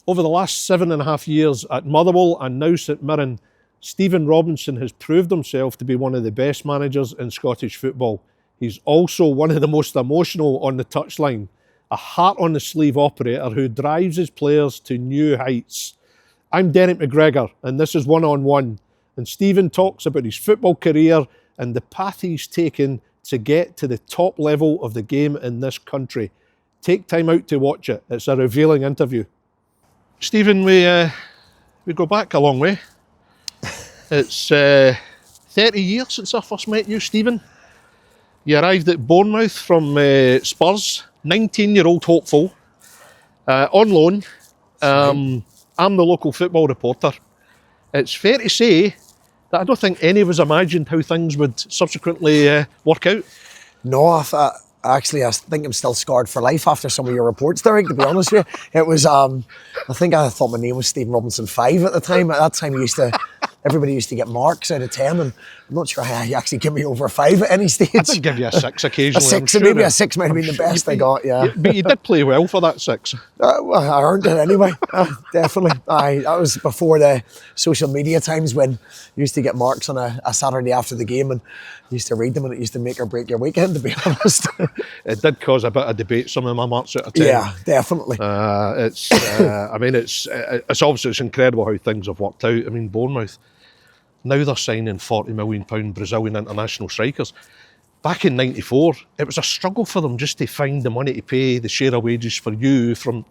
Over the last 7.5 years at Motherwell and now St Mirren, Stephen Robinson has proved himself to be one of the best managers in Scottish football. He's also one of the most emotional on the touchline, a heart-on-the-sleeve operator who drives his players to new heights. I'm Derek McGregor, and this is One on One. And Stephen talks about his football career and the path he's taken to get to the top level of the game in this country. Take time out to watch it. It's a revealing interview. Stephen, we go back a long way. It's 30 years since I first met you, Stephen. You arrived at Bournemouth from Spurs, 19-year-old hopeful, on loan. I'm the local football reporter. It's fair to say that I don't think any of us imagined how things would subsequently work out. No, I think I'm still scarred for life after some of your reports, Derek, to be honest with you. It was, I thought my name was Stephen Robinson 5 at the time. At that time, everybody used to get marks out of 10, and I'm not sure how you actually give me over a 5 at any stage. I did give you a 6 occasionally. A 6, maybe a 6 might have been the best I got, yeah. But you did play well for that 6. Well, I earned it anyway, definitely. That was before the social media times when you used to get marks on a Saturday after the game and you used to read them and it used to make or break your weekend, to be honest. It did cause a bit of debate, some of my marks out of 10. Yeah, definitely. It's obviously it's incredible how things have worked out. I mean, Bournemouth, now they're signing £40 million Brazilian international strikers. Back in '94, it was a struggle for them just to find the money to pay the share of wages for you from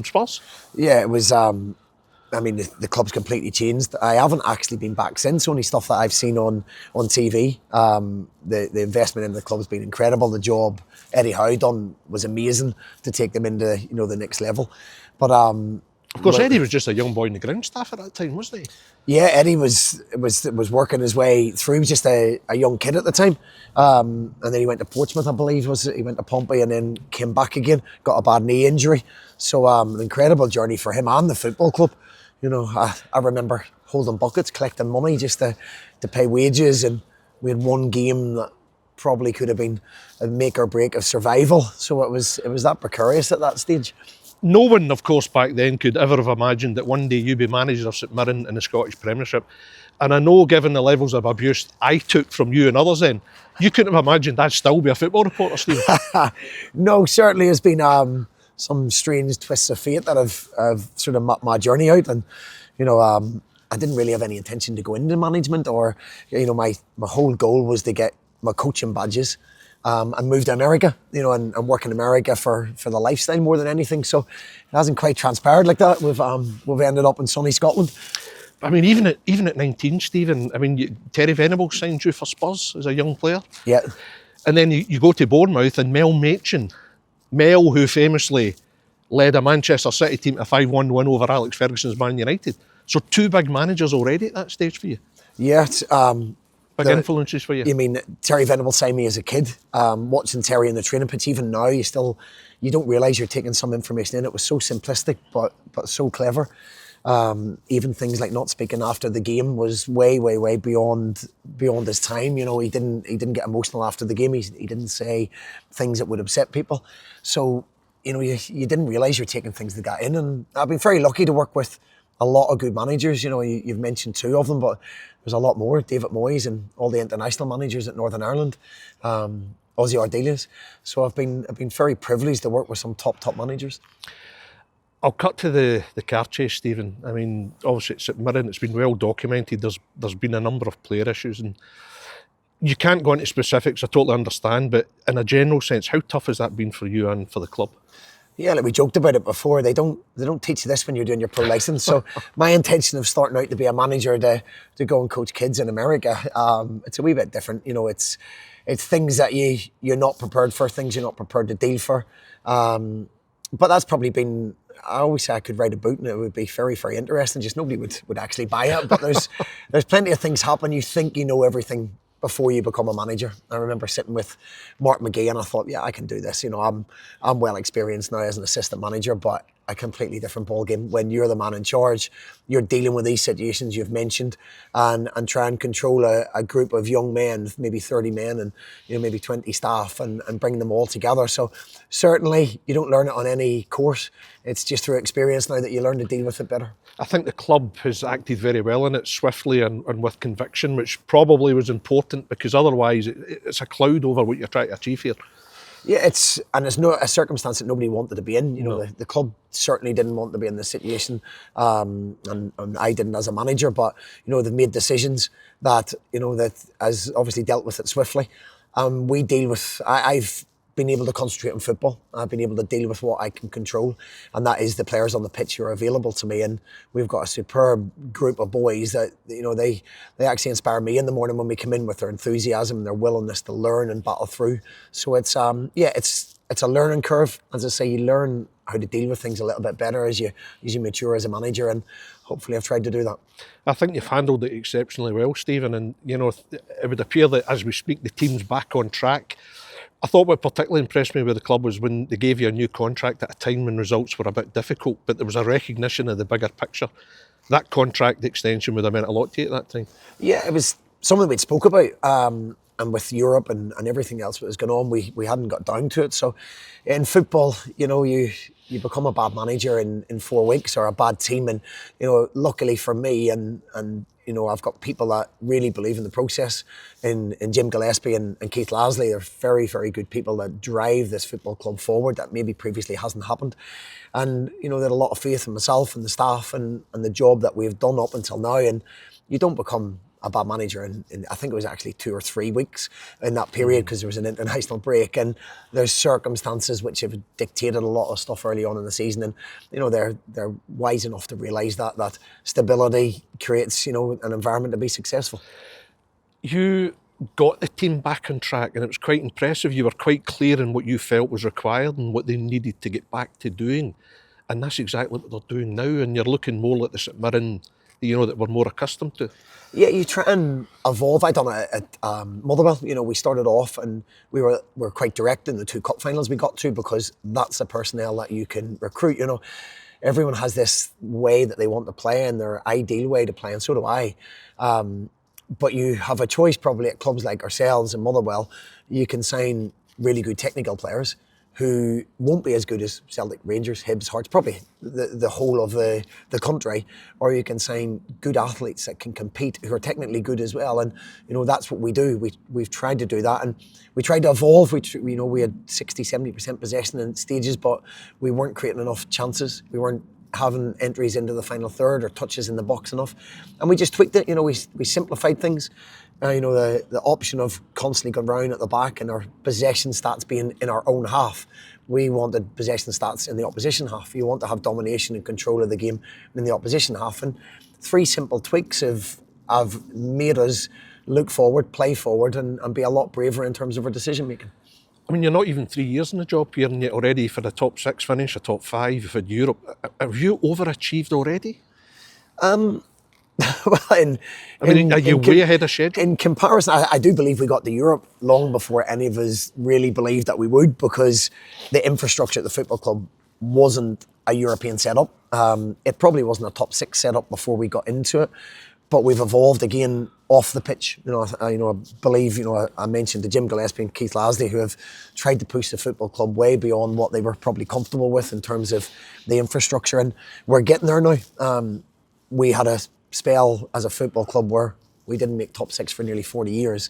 Spurs. Yeah, it was. The club's completely changed. I haven't actually been back since. Only stuff that I've seen on TV. The investment in the club's been incredible. The job Eddie Howe done was amazing to take them into the next level. But of course, Eddie was just a young boy in the ground staff at that time, wasn't he? Yeah, Eddie was working his way through. He was just a young kid at the time. And then he went to Portsmouth, I believe, he went to Pompey and then came back again, got a bad knee injury. So an incredible journey for him and the football club. I remember holding buckets, collecting money just to pay wages, and we had one game that probably could have been a make or break of survival. So it was that precarious at that stage. No one, of course, back then could ever have imagined that one day you'd be manager of St Mirren in the Scottish Premiership. And I know, given the levels of abuse I took from you and others then, you couldn't have imagined I'd still be a football reporter, Steve. No, certainly has been some strange twists of fate that have sort of mapped my journey out. And, I didn't really have any intention to go into management or, my whole goal was to get my coaching badges. And moved to America, and work in America for the lifestyle more than anything. So it hasn't quite transpired like that. We've ended up in sunny Scotland. I mean, even at 19, Stephen, Terry Venables signed you for Spurs as a young player. Yeah. And then you go to Bournemouth and Mel, who famously led a Manchester City team to a 5-1 win over Alex Ferguson's Man United. So 2 big managers already at that stage for you. Yeah. Big influences for you. You mean Terry Venables signed me as a kid, watching Terry in the training pitch. Even now, you don't realise you're taking some information in. It was so simplistic, but so clever. Even things like not speaking after the game was way beyond his time. He didn't get emotional after the game. He didn't say things that would upset people. So you didn't realise you're taking things that got in. And I've been very lucky to work with a lot of good managers. You've mentioned 2 of them, but there's a lot more. David Moyes and all the international managers at Northern Ireland, Ozzy Ardelius. So I've been very privileged to work with some top managers. I'll cut to the car chase, Stephen. Obviously at St Mirren, it's been well documented. There's been a number of player issues, and you can't go into specifics. I totally understand, but in a general sense, how tough has that been for you and for the club? Yeah, like we joked about it before, they don't teach you this when you're doing your pro license. So my intention of starting out to be a manager to go and coach kids in America, it's a wee bit different. It's things that you're not prepared for, things you're not prepared to deal for. But that's probably been, I always say I could write a book and it would be very, very interesting. Just nobody would actually buy it. But there's plenty of things happen. You think you know everything before you become a manager. I remember sitting with Mark McGee and I thought, yeah, I can do this. I'm well experienced now as an assistant manager, but a completely different ballgame. When you're the man in charge, you're dealing with these situations you've mentioned, and try and control a group of young men, maybe 30 men, and maybe 20 staff, and bring them all together. So certainly you don't learn it on any course. It's just through experience now that you learn to deal with it better. I think the club has acted very well in it, swiftly and with conviction, which probably was important, because otherwise it's a cloud over what you're trying to achieve here. Yeah, it's not a circumstance that nobody wanted to be in. No. The club certainly didn't want to be in this situation, and I didn't as a manager. But they've made decisions that that has obviously dealt with it swiftly. We deal with. I've been able to concentrate on football. I've been able to deal with what I can control, and that is the players on the pitch who are available to me. And we've got a superb group of boys that they actually inspire me in the morning when we come in with their enthusiasm and their willingness to learn and battle through. So it's it's a learning curve. As I say, you learn how to deal with things a little bit better as you mature as a manager, and hopefully I've tried to do that. I think you've handled it exceptionally well, Stephen, and it would appear that as we speak the team's back on track. I thought what particularly impressed me with the club was when they gave you a new contract at a time when results were a bit difficult, but there was a recognition of the bigger picture. That contract extension would have meant a lot to you at that time. Yeah, it was something we'd spoke about, and with Europe and everything else that was going on, we hadn't got down to it. So in football, you become a bad manager in 4 weeks, or a bad team, and luckily for me and I've got people that really believe in the process, in Jim Gillespie and Keith Lasley. They're very, very good people that drive this football club forward that maybe previously hasn't happened. And, they had a lot of faith in myself and the staff and the job that we've done up until now. And you don't become a bad manager in I think it was actually 2 or 3 weeks in that period, because there was an international break, and there's circumstances which have dictated a lot of stuff early on in the season, and they're wise enough to realise that stability creates an environment to be successful. You got the team back on track, and it was quite impressive. You were quite clear in what you felt was required and what they needed to get back to doing, and that's exactly what they're doing now, and you're looking more like the St Mirren that we're more accustomed to. Yeah, you try and evolve. I done it at Motherwell. We started off and we were quite direct in the 2 cup finals we got to, because that's the personnel that you can recruit. Everyone has this way that they want to play, and their ideal way to play, and so do I. But you have a choice probably at clubs like ourselves and Motherwell. You can sign really good technical players who won't be as good as Celtic, Rangers, Hibs, Hearts, probably the whole of the country, or you can sign good athletes that can compete, who are technically good as well, and that's what we do. We've tried to do that, and we tried to evolve. We had 60-70% possession in stages, but we weren't creating enough chances. We weren't having entries into the final third or touches in the box enough, and we just tweaked it. We simplified things. The option of constantly going round at the back and our possession stats being in our own half. We wanted possession stats in the opposition half. You want to have domination and control of the game in the opposition half. And 3 simple tweaks have made us look forward, play forward, and be a lot braver in terms of our decision making. I mean, you're not even 3 years in the job here, and yet already for the top 6 finish, a top 5, you've had Europe. Have you overachieved already? Well, are you way ahead of schedule? In comparison, I do believe we got to Europe long before any of us really believed that we would, because the infrastructure at the football club wasn't a European setup. It probably wasn't a top 6 setup before we got into it, but we've evolved again off the pitch. I believe I mentioned the Jim Gillespie and Keith Lasley, who have tried to push the football club way beyond what they were probably comfortable with in terms of the infrastructure, and we're getting there now. We had a spell as a football club where we didn't make top 6 for nearly 40 years.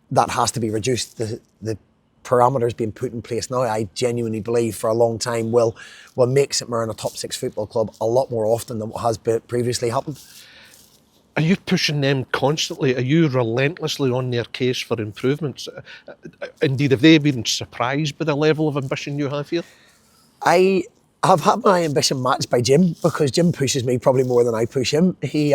That has to be reduced. The parameters being put in place now, I genuinely believe, for a long time will make St Mirren a top 6 football club a lot more often than what has previously happened. Are you pushing them constantly? Are you relentlessly on their case for improvements? Indeed, have they been surprised by the level of ambition you have here? I've had my ambition matched by Jim, because Jim pushes me probably more than I push him. He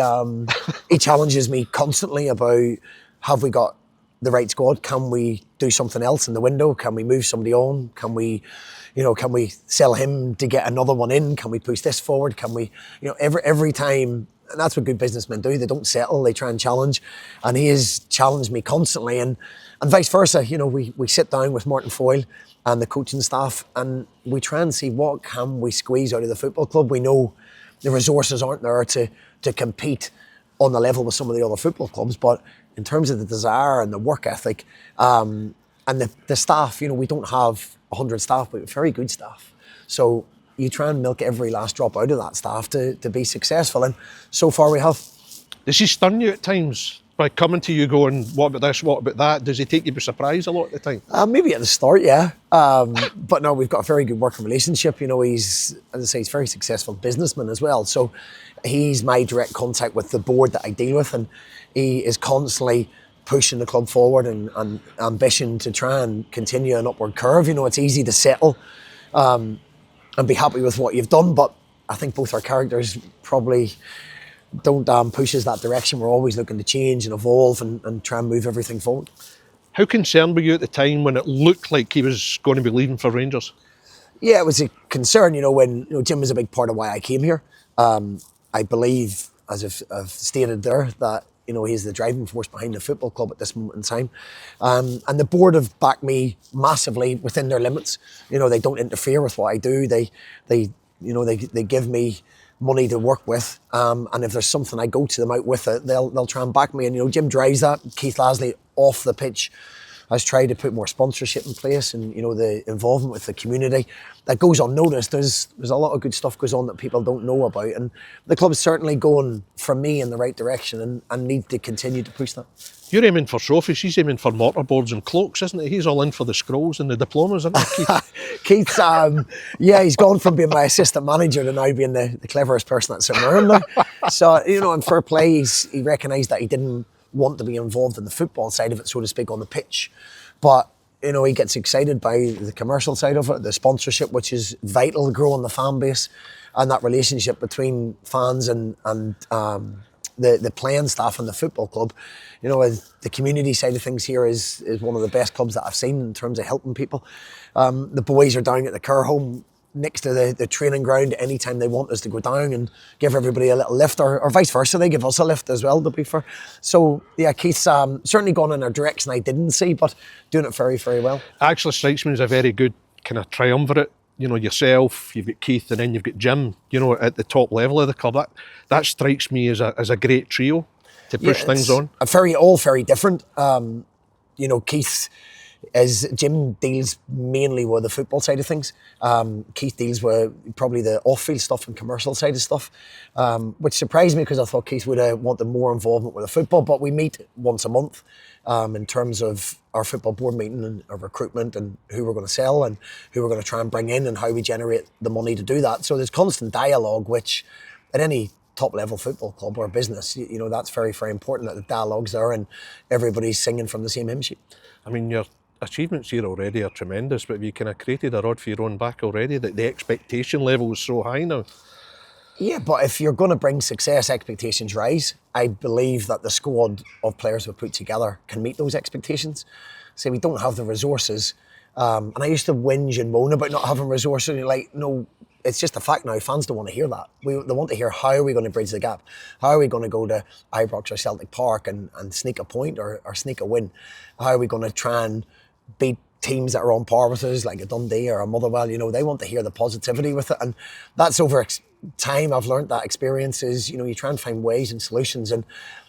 challenges me constantly about, have we got the right squad? Can we do something else in the window? Can we move somebody on? Can we sell him to get another one in? Can we push this forward? Can we, every time And that's what good businessmen do. They don't settle, they try and challenge. And he has challenged me constantly, and vice versa. You know, we sit down with Martin Foyle and the coaching staff, and we try and see what can we squeeze out of the football club. We know the resources aren't there to compete on the level with some of the other football clubs, but in terms of the desire and the work ethic, and the staff, you know, we don't have 100 staff, but very good staff. So you try and milk every last drop out of that staff to be successful, and so far we have. Does he stun you at times by coming to you going, what about this, what about that? Does he take you by surprise a lot of the time? Maybe at the start, yeah. But no, we've got a very good working relationship. You know, he's, as I say, he's a very successful businessman as well. So he's my direct contact with the board that I deal with, and he is constantly pushing the club forward and ambition to try and continue an upward curve. You know, it's easy to settle and be happy with what you've done, but I think both our characters probably don't push us that direction. We're always looking to change and evolve and try and move everything forward. How concerned were you at the time when it looked like he was going to be leaving for Rangers? Yeah, it was a concern, you know, when, you know, Jim was a big part of why I came here. I believe, as I've stated there, that, you know, he's the driving force behind the football club at this moment in time. And the board have backed me massively within their limits. You know, they don't interfere with what I do. They give me money to work with. And if there's something, I go to them out with it, they'll try and back me. And, you know, Jim drives that. Keith Lasley off the pitch has tried to put more sponsorship in place, and, you know, the involvement with the community that goes unnoticed. There's a lot of good stuff goes on that people don't know about, and the club's certainly going for me in the right direction and need to continue to push that. You're aiming for trophies, he's aiming for mortarboards and cloaks, isn't he? He's all in for the scrolls and the diplomas, isn't he, Keith? Keith's, yeah, he's gone from being my assistant manager to now being the cleverest person at St Mirren now. So, you know, in fair play, he recognised that he didn't want to be involved in the football side of it, so to speak, on the pitch. But, you know, he gets excited by the commercial side of it, the sponsorship, which is vital, growing the fan base and that relationship between fans and the playing staff and the football club. You know, the community side of things here is one of the best clubs that I've seen in terms of helping people. The boys are down at the care home next to the training ground anytime they want us to go down and give everybody a little lift, or vice versa, they give us a lift as well, to be fair. So yeah, Keith's certainly gone in a direction I didn't see, but doing it very, very well. Actually strikes me as a very good kind of triumvirate. You know, yourself, you've got Keith, and then you've got Jim, you know, at the top level of the club. That strikes me as a great trio to push things on. All very different. You know, Keith, as Jim deals mainly with the football side of things. Keith deals with probably the off-field stuff and commercial side of stuff, which surprised me because I thought Keith would have wanted more involvement with the football, but we meet once a month in terms of our football board meeting and our recruitment and who we're going to sell and who we're going to try and bring in and how we generate the money to do that. So there's constant dialogue, which at any top-level football club or business, you know, that's very, very important, that the dialogue's there and everybody's singing from the same hymn sheet. I mean, your achievements here already are tremendous, but you kind of created a rod for your own back already, that the expectation level is so high now. Yeah, but if you're going to bring success, expectations rise. I believe that the squad of players we've put together can meet those expectations. So we don't have the resources. And I used to whinge and moan about not having resources. And you're like, no, it's just a fact now. Fans don't want to hear that. They want to hear, how are we going to bridge the gap? How are we going to go to Ibrox or Celtic Park and sneak a point or sneak a win? How are we going to try and beat teams that are on par with us, like a Dundee or a Motherwell? You know, they want to hear the positivity with it. And that's over time. I've learned that experience is, you know, you try and find ways and solutions. And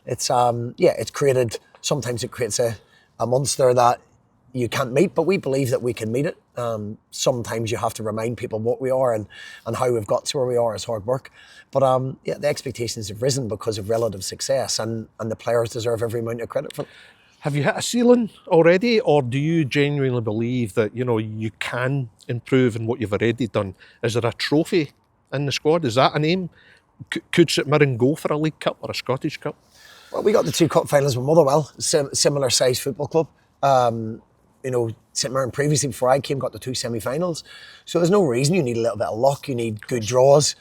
it's, it's created, sometimes it creates a monster that you can't meet, but we believe that we can meet it. Sometimes you have to remind people what we are and how we've got to where we are is hard work. But the expectations have risen because of relative success, and the players deserve every amount of credit for it. Have you hit a ceiling already, or do you genuinely believe that, you know, you can improve in what you've already done? Is there a trophy in the squad? Is that an aim? Could St Mirren go for a League Cup or a Scottish Cup? Well, we got the 2 cup finals with Motherwell, similar sized football club. You know, St Mirren previously, before I came, got the 2 semi-finals. So there's no reason. You need a little bit of luck. You need good draws.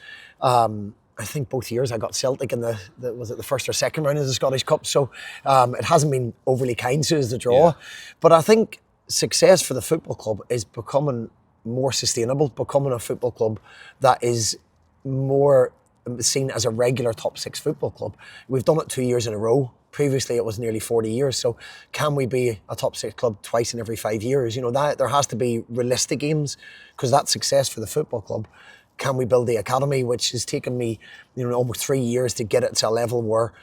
I think both years I got Celtic in was it the first or second round of the Scottish Cup. So it hasn't been overly kind to us, the draw. Yeah. But I think success for the football club is becoming more sustainable, becoming a football club that is more seen as a regular top 6 football club. We've done it 2 years in a row. Previously, it was nearly 40 years. So can we be a top 6 club twice in every 5 years? You know, that there has to be realistic aims, because that's success for the football club. Can we build the academy, which has taken me, you know, almost 3 years to get it to a level where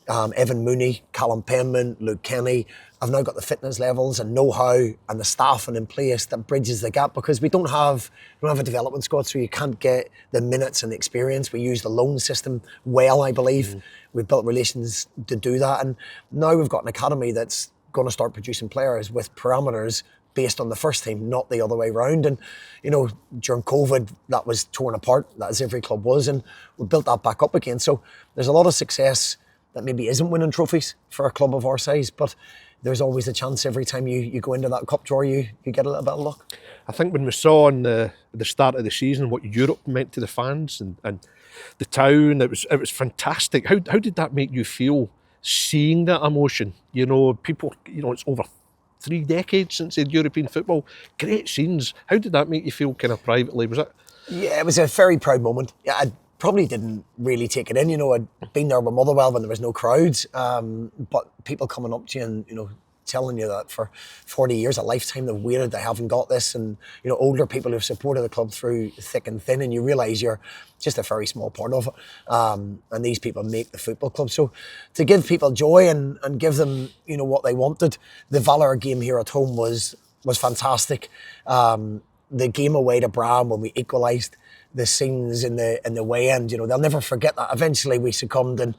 Evan Mooney, Callum Penman, Luke Kenny, I've now got the fitness levels and know-how and the staffing in place that bridges the gap, because we don't have a development squad, so you can't get the minutes and the experience. We use the loan system well, I believe. We've built relations to do that, and now we've got an academy that's going to start producing players with parameters based on the first team, not the other way around. And, you know, during COVID, that was torn apart, as every club was, and we built that back up again. So there's a lot of success that maybe isn't winning trophies for a club of our size, but there's always a chance every time you go into that cup draw, you get a little bit of luck. I think when we saw on the start of the season what Europe meant to the fans and the town, it was fantastic. How did that make you feel, seeing that emotion? You know, people, you know, it's over 3 decades since they had European football. Great scenes. How did that make you feel kind of privately? Was it? Yeah, it was a very proud moment. Yeah, I probably didn't really take it in. You know, I'd been there with Motherwell when there was no crowds, but people coming up to you and, you know, telling you that for 40 years, a lifetime they've waited, they haven't got this, and, you know, older people who've supported the club through thick and thin, and you realise you're just a very small part of it, and these people make the football club. So to give people joy and give them, you know, what they wanted, the Valor game here at home was fantastic. The game away to Bram when we equalised, the scenes in the way end, you know, they'll never forget that. Eventually we succumbed and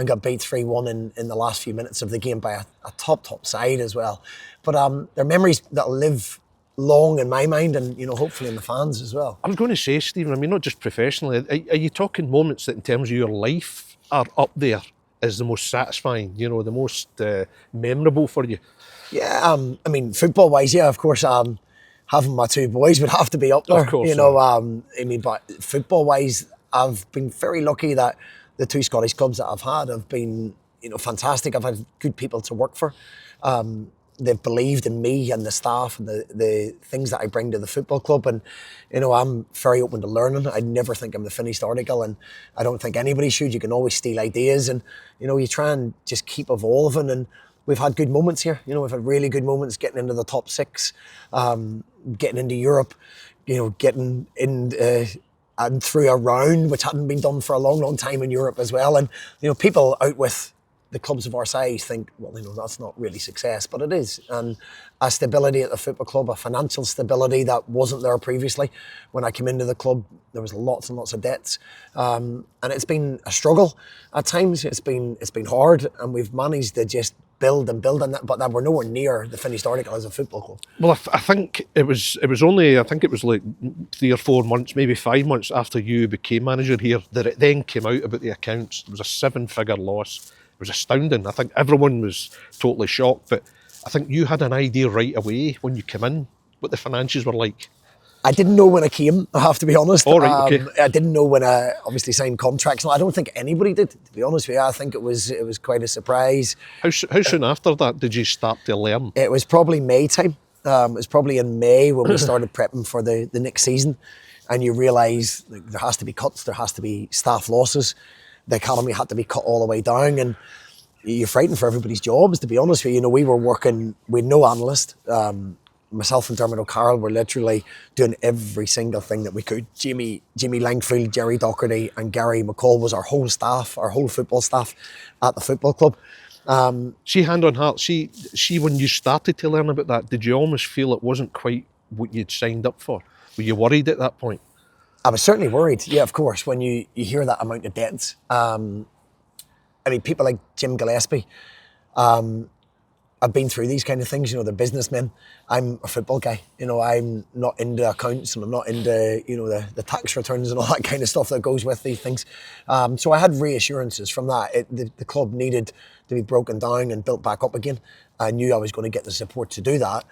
got beat 3-1 in the last few minutes of the game by a top side as well. But they're memories that'll live long in my mind, and, you know, hopefully in the fans as well. I was going to say, Stephen, I mean, not just professionally, are you talking moments that in terms of your life are up there as the most satisfying, you know, the most memorable for you? Yeah, I mean, football-wise, yeah, of course, having my 2 boys would have to be up there. Of course, you know, I mean, but football-wise, I've been very lucky that the 2 Scottish clubs that I've had have been, you know, fantastic. I've had good people to work for. They've believed in me and the staff and the things that I bring to the football club. And, you know, I'm very open to learning. I never think I'm the finished article, and I don't think anybody should. You can always steal ideas, and, you know, you try and just keep evolving. And we've had good moments here. You know, we've had really good moments getting into the top 6, getting into Europe, you know, getting in and through a round, which hadn't been done for a long time in Europe as well. And, you know, people out with the clubs of our size think, well, you know, that's not really success, but it is. And a stability at the football club, a financial stability that wasn't there previously. When I came into the club, there was lots and lots of debts, and it's been a struggle at times. It's been hard, and we've managed to just build on that, but we're nowhere near the finished article as a football club. Well, I think it was only, I think it was like 3 or 4 months, maybe 5 months after you became manager here, that it then came out about the accounts. It was a 7-figure loss. It was astounding. I think everyone was totally shocked, but I think you had an idea right away when you came in what the finances were like. I didn't know when I came, I have to be honest. All right, okay. I didn't know when I obviously signed contracts. I don't think anybody did, to be honest with you. I think it was quite a surprise. How soon after that did you start to learn? It was probably May time. It was probably in May when we started prepping for the next season, and you realise, like, there has to be cuts, there has to be staff losses. The academy had to be cut all the way down, and you're frightened for everybody's jobs, to be honest with you. You know, we were working with no analyst. Myself and Dermot O'Carroll were literally doing every single thing that we could. Jimmy Langfield, Jerry Docherty and Gary McCall was our whole staff, our whole football staff at the football club. See, hand on heart, see when you started to learn about that, did you almost feel it wasn't quite what you'd signed up for? Were you worried at that point? I was certainly worried, yeah, of course, when you hear that amount of debts. I mean, people like Jim Gillespie, I've been through these kind of things, you know, they're businessmen. I'm a football guy, you know, I'm not into accounts, and I'm not into, you know, the tax returns and all that kind of stuff that goes with these things. So I had reassurances from that. The club needed to be broken down and built back up again. I knew I was going to get the support to do that.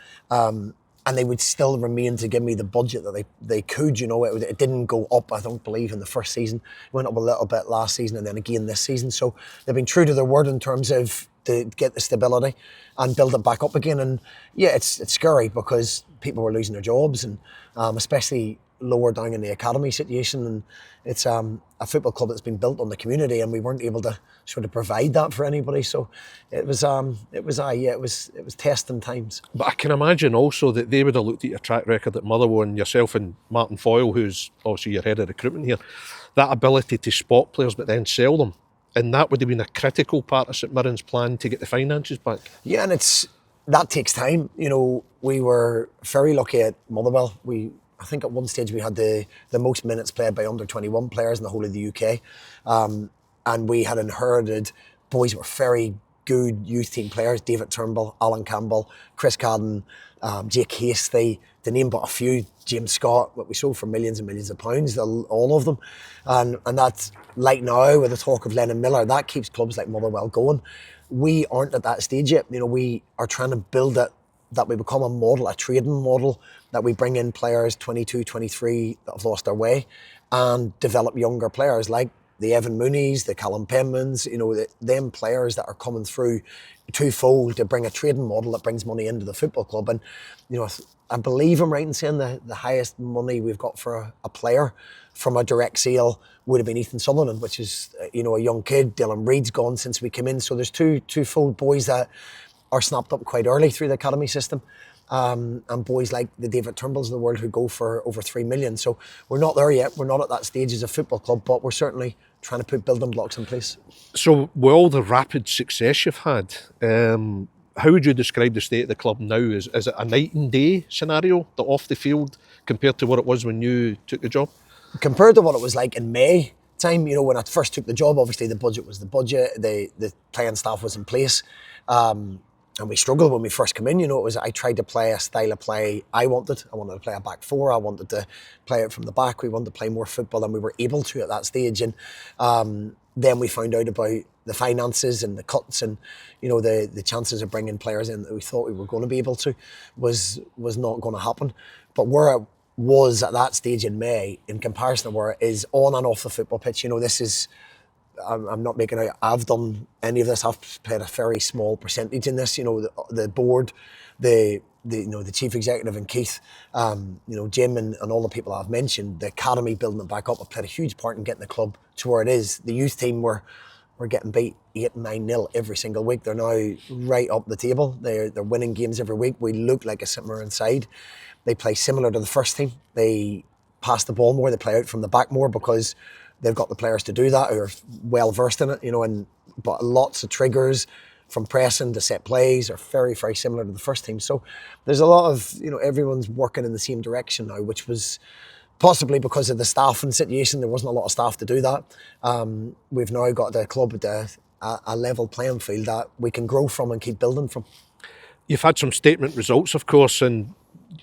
And they would still remain to give me the budget that they could, you know. It didn't go up, I don't believe, in the first season. It went up a little bit last season and then again this season. So they've been true to their word in terms of to get the stability and build it back up again. And yeah, it's scary because people were losing their jobs, and especially lower down in the academy situation, and it's a football club that's been built on the community, and we weren't able to sort of provide that for anybody. So it was testing times. But I can imagine also that they would have looked at your track record at Motherwell, and yourself and Martin Foyle, who's obviously your head of recruitment here, that ability to spot players but then sell them. And that would have been a critical part of St Mirren's plan to get the finances back. Yeah, and that takes time. You know, we were very lucky at Motherwell. I think at one stage we had the most minutes played by under 21 players in the whole of the UK. And we had inherited boys who were very good youth team players: David Turnbull, Alan Campbell, Chris Cadden, Jake Hasty, to name but a few, James Scott, what we sold for millions and millions of pounds, all of them. And that's, like now with the talk of Lennon Miller, that keeps clubs like Motherwell going. We aren't at that stage yet. You know, we are trying to build it, that we become a model, a trading model, that we bring in players 22, 23 that have lost their way, and develop younger players like the Evan Moonies, the Callum Penmans, you know, them players that are coming through twofold to bring a trading model that brings money into the football club. And, you know, I believe I'm right in saying the highest money we've got for a player from a direct sale would have been Ethan Sutherland, which is, you know, a young kid. Dylan Reid's gone since we came in. So there's twofold boys that are snapped up quite early through the academy system. And boys like the David Turnbulls of the world who go for over 3 million. So we're not there yet. We're not at that stage as a football club, but we're certainly trying to put building blocks in place. So with all the rapid success you've had, how would you describe the state of the club now? Is it a night and day scenario, the off the field, compared to what it was when you took the job? Compared to what it was like in May time, you know, when I first took the job, obviously the budget was the budget, the playing staff was in place. And we struggled when we first came in. You know, I tried to play a style of play I wanted to play a back four. I wanted to play it from the back. We wanted to play more football than we were able to at that stage. And then we found out about the finances and the cuts, and, you know, the chances of bringing players in that we thought we were going to be able to was not going to happen. But where it was at that stage in May, in comparison to where it is on and off the football pitch, you know, this is, I'm not making out I've done any of this. I've played a very small percentage in this. You know, the board, the chief executive and Keith, you know, Jim and all the people I've mentioned, the academy building it back up, have played a huge part in getting the club to where it is. The youth team were getting beat 8-9-0 every single week. They're now right up the table. They're winning games every week. We look like a St Mirren side. They play similar to the first team. They pass the ball more. They play out from the back more because they've got the players to do that who are well versed in it, you know, but lots of triggers from pressing to set plays are very, very similar to the first team. So there's a lot of, you know, everyone's working in the same direction now, which was possibly because of the staffing situation. There wasn't a lot of staff to do that. We've now got the club at a level playing field that we can grow from and keep building from. You've had some statement results, of course, in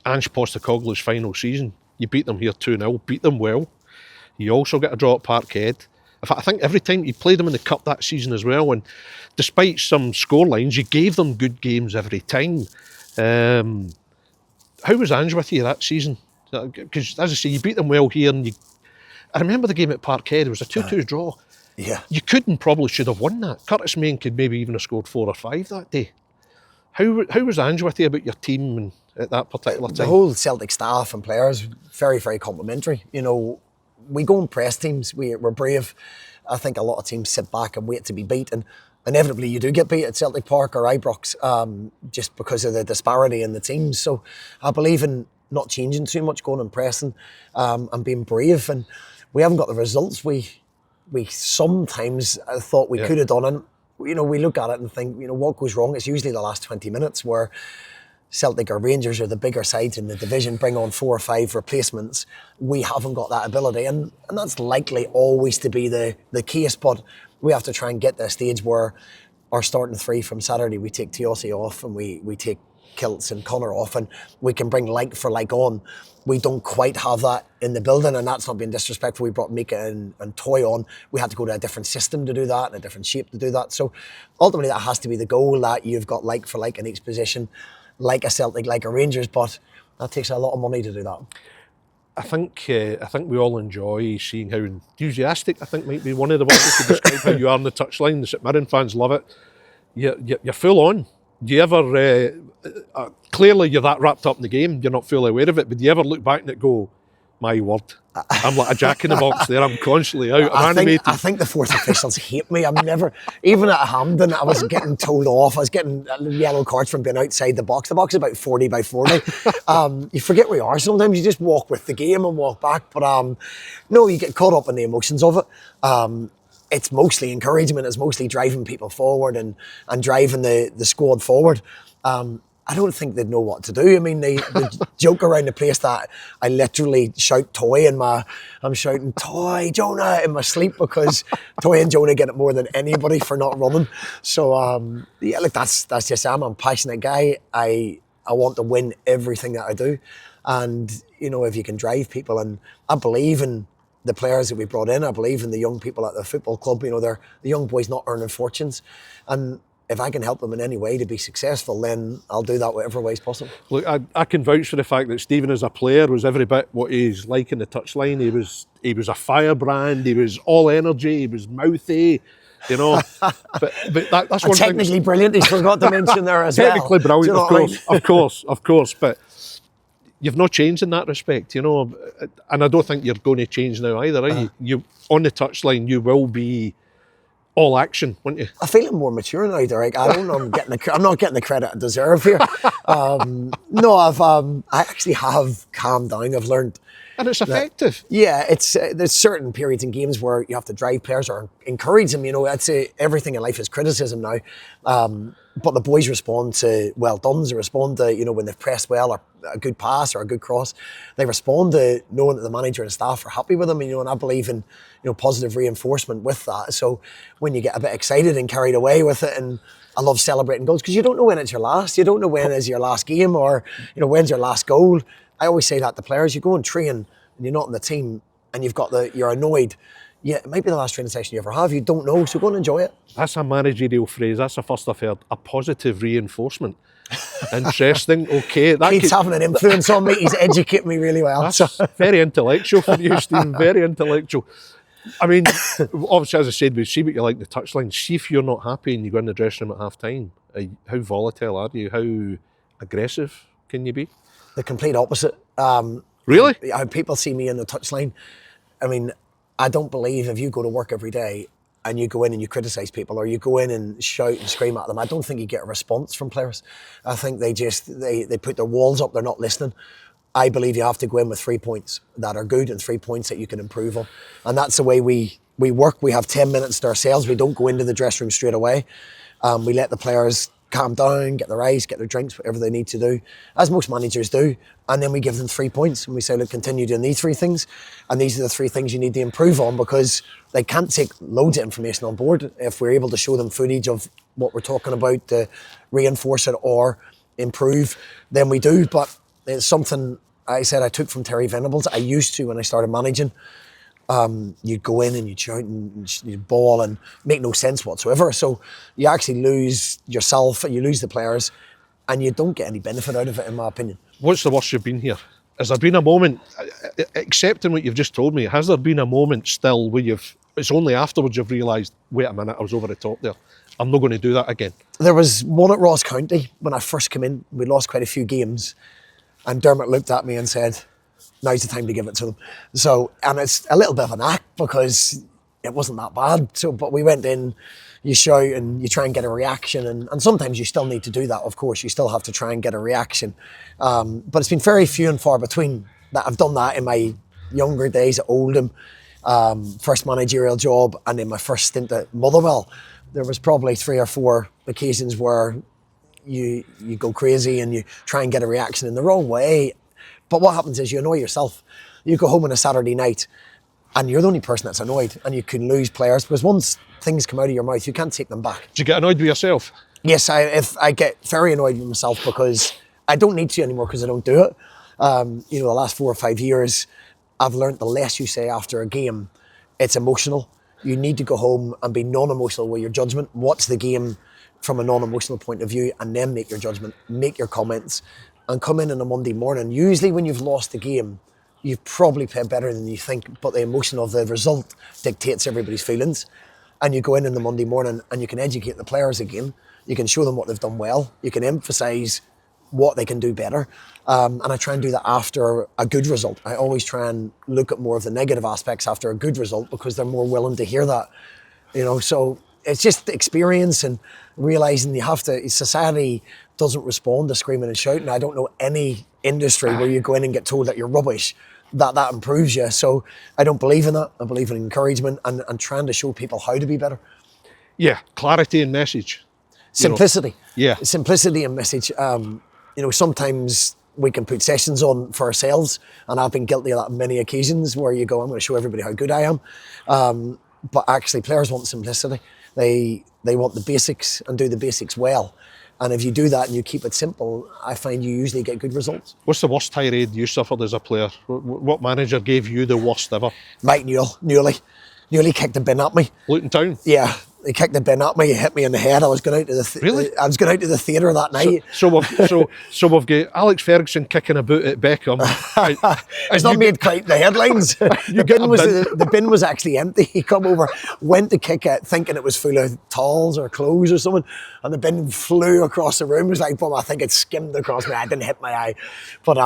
Ange Postecoglou's final season. You beat them here 2-0, beat them well. You also get a draw at Parkhead. In fact, I think every time you played them in the Cup that season as well, and despite some scorelines, you gave them good games every time. How was Ange with you that season? Because, as I say, you beat them well here, and I remember the game at Parkhead, it was a 2-2 draw. Yeah. You probably should have won that. Curtis Main could maybe even have scored 4 or 5 that day. How was Ange with you about your team and at that particular time? The whole Celtic staff and players, very, very complimentary. You know, we go and press teams, we're brave. I think a lot of teams sit back and wait to be beat, and inevitably you do get beat at Celtic Park or Ibrox, just because of the disparity in the teams. So I believe in not changing too much, going and pressing, and being brave. And we haven't got the results we sometimes thought we could have done. And, you know, we look at it and think, you know, what goes wrong? It's usually the last 20 minutes where Celtic or Rangers are the bigger sides in the division, bring on 4 or 5 replacements. We haven't got that ability, and that's likely always to be the case, but we have to try and get to a stage where our starting 3 from Saturday, we take Tiossi off and we take Kilts and Connor off, and we can bring like for like on. We don't quite have that in the building, and that's not being disrespectful. We brought Mika and Toy on. We had to go to a different system to do that, and a different shape to do that. So ultimately that has to be the goal, that you've got like for like in each position, like a Celtic, like a Rangers, but that takes a lot of money to do that. I think we all enjoy seeing how enthusiastic, I think might be one of the words to describe how you are on the touchline. The St Mirren fans love it. You're full on. Do you ever, clearly you're that wrapped up in the game, you're not fully aware of it, but do you ever look back and go, My word. I'm like a jack in the box there. I'm constantly out. I'm animated. I think the fourth officials hate me. I'm never, even at Hampden, I was getting told off. I was getting yellow cards from being outside the box. The box is about 40 by 40. You forget where you are. Sometimes you just walk with the game and walk back. But no, you get caught up in the emotions of it. It's mostly encouragement. It's mostly driving people forward and driving the squad forward. I don't think they'd know what to do. I mean, they joke around the place that I literally shout toy I'm shouting toy, Jonah, in my sleep because Toy and Jonah get it more than anybody for not running. So, yeah, like that's just, I'm a passionate guy. I want to win everything that I do. And, you know, if you can drive people, and I believe in the players that we brought in, I believe in the young people at the football club, you know, they're the young boys not earning fortunes. And if I can help them in any way to be successful, then I'll do that whatever way is possible. Look, I can vouch for the fact that Stephen as a player was every bit what he's like in the touchline. He was a firebrand, he was all energy, he was mouthy, you know. but that's one thing. Technically brilliant, he's forgot to mention there as well. Technically brilliant, you know of course. But you've not changed in that respect, you know. And I don't think you're going to change now either, are you? You on the touchline, you will be all action, won't you? I feel I'm more mature now, Derek. I don't know. I'm not getting the credit I deserve here. No, I actually have calmed down. I've learned, and it's effective. There's certain periods in games where you have to drive players or encourage them. You know, I'd say everything in life is criticism now. But the boys respond to well dones. They respond to, you know, when they've pressed well or a good pass or a good cross. They respond to knowing that the manager and staff are happy with them. And, you know, and I believe in, you know, positive reinforcement with that. So when you get a bit excited and carried away with it, and I love celebrating goals because you don't know when it's your last. You don't know when is your last game or, you know, when's your last goal. I always say that to players. You go and train and you're not in the team and you're annoyed. Yeah, it might be the last training session you ever have. You don't know, so go and enjoy it. That's a managerial phrase. That's the first I've heard. A positive reinforcement. Interesting. Okay. Keith's having an influence on me. He's educating me really well. That's very intellectual for you, Stephen. Very intellectual. I mean, obviously, as I said, we see what you like the touchline. See if you're not happy and you go in the dressing room at half time. How volatile are you? How aggressive can you be? The complete opposite. Really? How people see me in the touchline. I mean, I don't believe if you go to work every day and you go in and you criticise people or you go in and shout and scream at them, I don't think you get a response from players. I think they put their walls up, they're not listening. I believe you have to go in with 3 points that are good and 3 points that you can improve on. And that's the way we work. We have 10 minutes to ourselves. We don't go into the dressing room straight away. We let the players calm down, get their ice, get their drinks, whatever they need to do, as most managers do. And then we give them 3 points and we say, look, continue doing these 3 things. And these are the 3 things you need to improve on, because they can't take loads of information on board. If we're able to show them footage of what we're talking about to reinforce it or improve, then we do. But it's something I said I took from Terry Venables. I used to when I started managing. You'd go in and you'd shout and you'd bawl and make no sense whatsoever. So you actually lose yourself and you lose the players and you don't get any benefit out of it, in my opinion. What's the worst you've been here? Has there been a moment, accepting what you've just told me, has there been a moment still where it's only afterwards you've realised, wait a minute, I was over the top there. I'm not going to do that again? There was one at Ross County when I first came in. We lost quite a few games and Dermot looked at me and said, now's the time to give it to them. So, and it's a little bit of an act because it wasn't that bad. So, but we went in, you shout and you try and get a reaction. And sometimes you still need to do that, of course. You still have to try and get a reaction. But it's been very few and far between that I've done that in my younger days at Oldham, first managerial job, and in my first stint at Motherwell. There was probably 3 or 4 occasions where you go crazy and you try and get a reaction in the wrong way. But what happens is you annoy yourself. You go home on a Saturday night and you're the only person that's annoyed, and you can lose players because once things come out of your mouth, you can't take them back. Do you get annoyed with yourself? Yes, I get very annoyed with myself because I don't need to anymore because I don't do it. You know, the last 4 or 5 years, I've learned the less you say after a game, it's emotional. You need to go home and be non-emotional with your judgment. Watch the game from a non-emotional point of view and then make your judgment, make your comments, and come in on a Monday morning. Usually when you've lost the game, you've probably played better than you think, but the emotion of the result dictates everybody's feelings. And you go in the Monday morning and you can educate the players again. You can show them what they've done well. You can emphasise what they can do better. And I try and do that after a good result. I always try and look at more of the negative aspects after a good result because they're more willing to hear that, So it's just experience and realising society doesn't respond to screaming and shouting. I don't know any industry where you go in and get told that you're rubbish, that improves you. So I don't believe in that. I believe in encouragement and trying to show people how to be better. Yeah, clarity and message. Simplicity. Yeah. Simplicity and message. Sometimes we can put sessions on for ourselves, and I've been guilty of that on many occasions where you go, I'm going to show everybody how good I am. But actually players want simplicity. They want the basics and do the basics well. And if you do that and you keep it simple, I find you usually get good results. What's the worst tirade you suffered as a player? What manager gave you the worst ever? Mike Newell, nearly kicked the bin at me. Luton Town? Yeah, he kicked the bin at me. He hit me in the head. I was going out to the Really? I was going out to the theatre that night. So we've got Alex Ferguson kicking a boot at Beckham. It's not made quite the headlines. The bin was actually empty. He come over, went to kick it, thinking it was full of towels or clothes or something, and the bin flew across the room. It was like, boom, I think it skimmed across me. I didn't hit my eye, but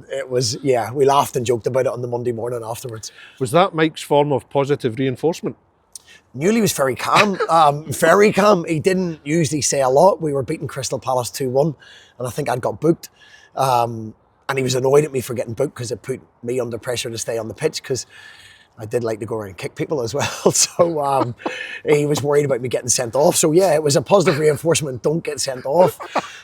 it was, yeah. We laughed and joked about it on the Monday morning afterwards. Was that Mike's form of positive reinforcement? Newley was very calm, very calm. He didn't usually say a lot. We were beating Crystal Palace 2-1, and I think I'd got booked. And he was annoyed at me for getting booked because it put me under pressure to stay on the pitch because I did like to go around and kick people as well. So he was worried about me getting sent off. So yeah, it was a positive reinforcement, don't get sent off.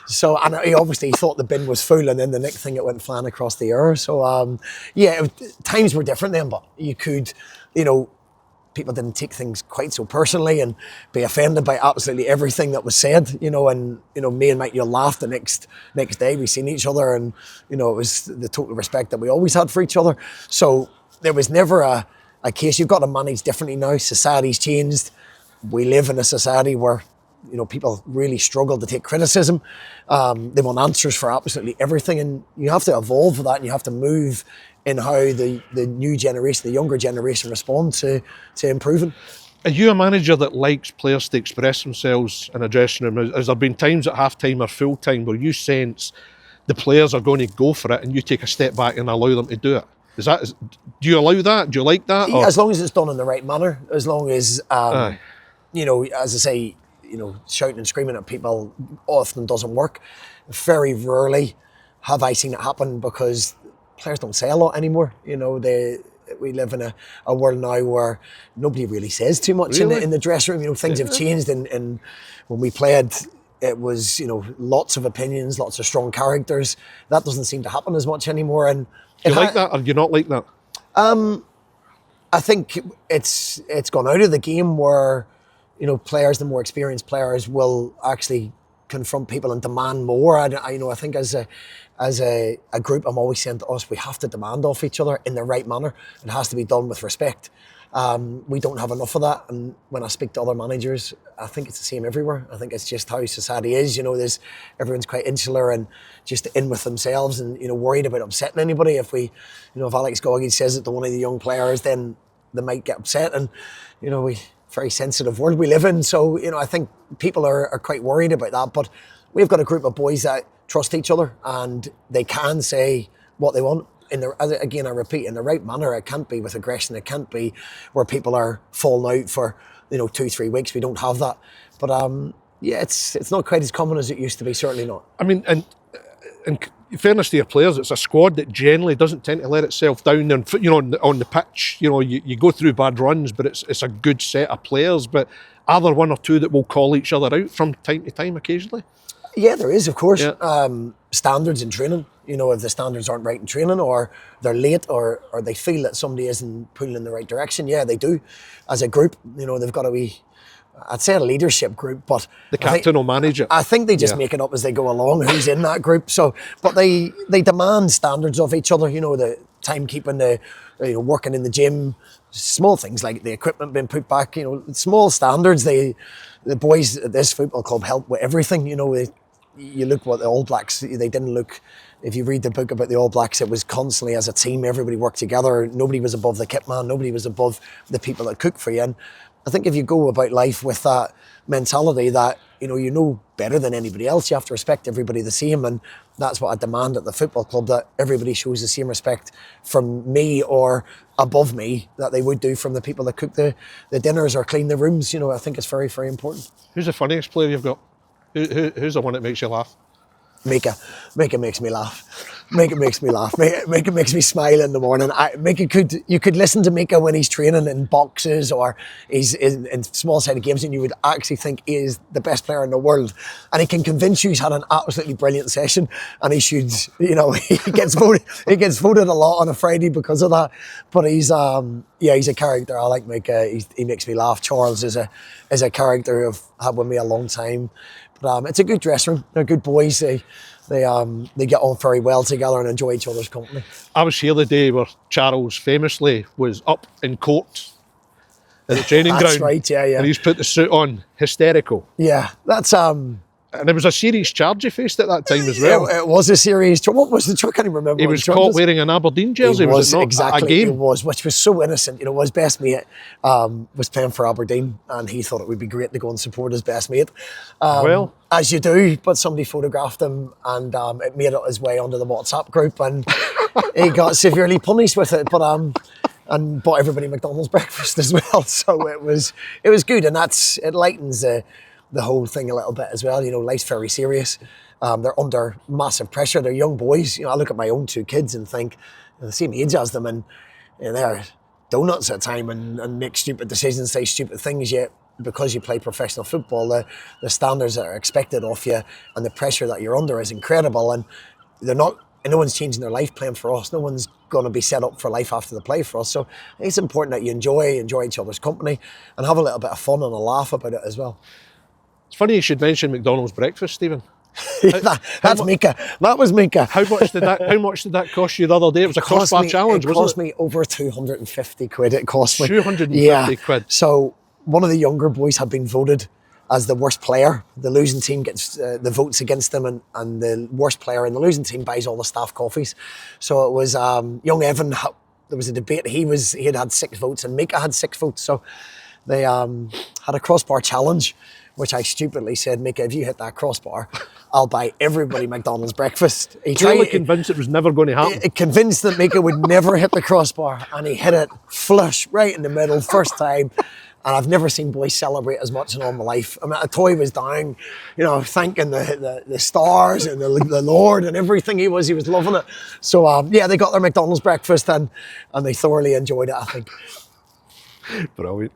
So, and he obviously thought the bin was full, and then the next thing it went flying across the air. So times were different then, but you could, people didn't take things quite so personally and be offended by absolutely everything that was said, and me and Mike, laughed the next day. We seen each other, and it was the total respect that we always had for each other. So there was never a case. You've got to manage differently now. Society's changed. We live in a society where people really struggle to take criticism. They want answers for absolutely everything, and you have to evolve with that, and you have to move in how the new generation, the younger generation, respond to improving. Are you a manager that likes players to express themselves in a dressing room? Has there been times at half-time or full-time where you sense the players are going to go for it and you take a step back and allow them to do it? Do you allow that? Do you like that? As long as it's done in the right manner, as long as, as I say, shouting and screaming at people often doesn't work. Very rarely have I seen it happen because players don't say a lot anymore. We live in a world now where nobody really says too much in the dressing room. Things have changed, and when we played, it was lots of opinions, lots of strong characters. That doesn't seem to happen as much anymore. And do you like that, or do you not like that? I think it's gone out of the game where players, the more experienced players, will actually confront people and demand more. I think as a group, I'm always saying to us, we have to demand off each other in the right manner. It has to be done with respect. We don't have enough of that, and when I speak to other managers, I think it's the same everywhere. I think it's just how society is. Everyone's quite insular and just in with themselves, and worried about upsetting anybody. If Alex Goggins says it to one of the young players, then they might get upset, and very sensitive world we live in. So I think people are quite worried about that. But we've got a group of boys that trust each other, and they can say what they want. Again, I repeat, in the right manner. It can't be with aggression. It can't be where people are falling out for 2-3 weeks. We don't have that. But it's not quite as common as it used to be. Certainly not. I mean, and in fairness to your players, it's a squad that generally doesn't tend to let itself down. And on the pitch, you go through bad runs, but it's a good set of players. But are there one or two that will call each other out from time to time occasionally? Yeah, there is, of course. Yeah. Standards in training. If the standards aren't right in training, or they're late, or they feel that somebody isn't pulling in the right direction, yeah, they do. As a group, they've got to be, I'd say, a leadership group, but the captain will manage it. I think they just make it up as they go along who's in that group. So, but they demand standards of each other. The timekeeping, the working in the gym, small things like the equipment being put back. Small standards. The boys at this football club help with everything. You look what the All Blacks, they didn't look. If you read the book about the All Blacks, it was constantly as a team. Everybody worked together. Nobody was above the kit man. Nobody was above the people that cook for you. And I think if you go about life with that mentality, that you know better than anybody else. You have to respect everybody the same, and that's what I demand at the football club, that everybody shows the same respect from me or above me that they would do from the people that cook the dinners or clean the rooms. I think it's very, very important. Who's the funniest player you've got? Who's the one that makes you laugh? Mika makes me laugh. Mika makes me laugh. Mika makes me smile in the morning. You could listen to Mika when he's training in boxes or he's in small-sided games, and you would actually think he is the best player in the world. And he can convince you he's had an absolutely brilliant session, and he should. He gets voted. He gets voted a lot on a Friday because of that. But he's a character. I like Mika. He makes me laugh. Charles is a character who I've had with me a long time. But it's a good dressing room. They're good boys. They get on very well together and enjoy each other's company. I was here the day where Charles famously was up in court at the training ground. That's right, yeah. And he's put the suit on, hysterical. Yeah, that's And it was a serious charge he faced at that time as well. It was a serious. What was the charge? I can't even remember. He was caught wearing an Aberdeen jersey. Was it not? Exactly. A game. It was, which was so innocent. His best mate was playing for Aberdeen, and he thought it would be great to go and support his best mate. Well, as you do, but somebody photographed him, and it made it his way onto the WhatsApp group, and he got severely punished with it. But and bought everybody McDonald's breakfast as well. So it was good, and it lightens the whole thing a little bit as well. Life's very serious. They're under massive pressure. They're young boys. I look at my own two kids and think the same age as them, and they're donuts at time and make stupid decisions, say stupid things. Yet because you play professional football, the standards that are expected of you and the pressure that you're under is incredible. And no one's changing their life playing for us. No one's going to be set up for life after they play for us. So it's important that you enjoy each other's company and have a little bit of fun and a laugh about it as well. It's funny you should mention McDonald's breakfast, Stephen. That's Mika. That was Mika. How much did that cost you the other day? It was a crossbar challenge, wasn't it? It cost me over 250 quid. It cost me 250 quid. So one of the younger boys had been voted as the worst player. The losing team gets the votes against them, and the worst player in the losing team buys all the staff coffees. So it was young Evan. There was a debate. He had 6 votes, and Mika had 6 votes. So they had a crossbar challenge, which I stupidly said, Mika, if you hit that crossbar, I'll buy everybody McDonald's breakfast. He tried convinced it was never going to happen. He convinced that Mika would never hit the crossbar, and he hit it flush right in the middle, first time. And I've never seen boys celebrate as much in all my life. I mean, a toy was down, thanking the stars and the Lord and everything. He was loving it. So they got their McDonald's breakfast and they thoroughly enjoyed it, I think. Brilliant.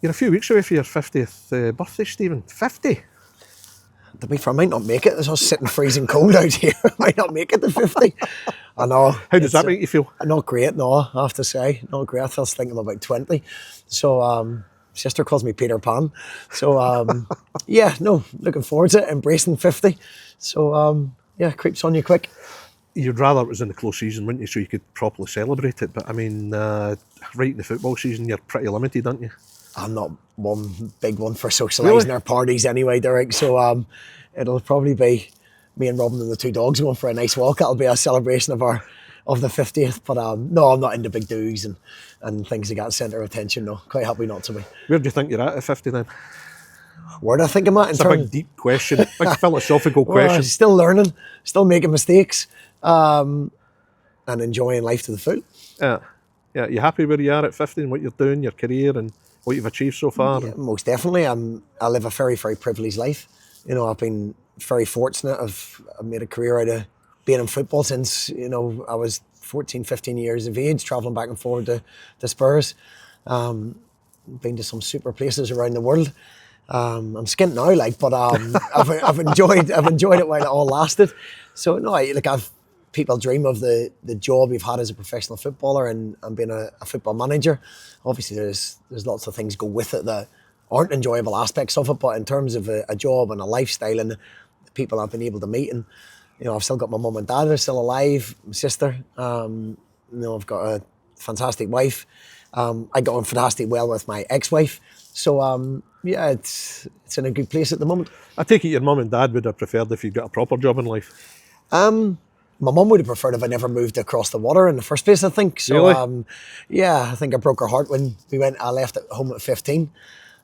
You're a few weeks away for your 50th birthday, Stephen. 50? To be fair, I might not make it. It's all sitting freezing cold out here. I might not make it to 50. I know. How does that make you feel? Not great, no, I have to say. Not great. I was thinking about 20. So, sister calls me Peter Pan. So, looking forward to it, embracing 50. So, creeps on you quick. You'd rather it was in the close season, wouldn't you, so you could properly celebrate it? But, I mean, right in the football season, you're pretty limited, aren't you? I'm not one big one for socialising our parties anyway, Derek. So it'll probably be me and Robin and the 2 dogs going for a nice walk. That'll be a celebration of the 50th. But no, I'm not into big do's and things that got centre of attention. No, quite happy not to be. Where do you think you're at 50 then? Where do I think I'm at? It's a big deep question, big philosophical question. Still learning, still making mistakes, and enjoying life to the full. Yeah. You happy where you are at 50 and what you're doing, your career and what you've achieved so far? Yeah, most definitely. I live a very, very privileged life. I've been very fortunate. I've made a career out of being in football since, I was 14, 15 years of age, travelling back and forward to Spurs. Been to some super places around the world. I'm skint now, but I've enjoyed it while it all lasted. So people dream of the job you've had as a professional footballer and being a football manager. Obviously, there's lots of things go with it that aren't enjoyable aspects of it, but in terms of a job and a lifestyle and the people I've been able to meet, and I've still got my mum and dad are still alive, my sister. I've got a fantastic wife. I got on fantastic well with my ex-wife. So it's in a good place at the moment. I take it your mum and dad would have preferred if you'd got a proper job in life. My mum would have preferred if I never moved across the water in the first place, I think. So, really? I think I broke her heart when I left at home at 15.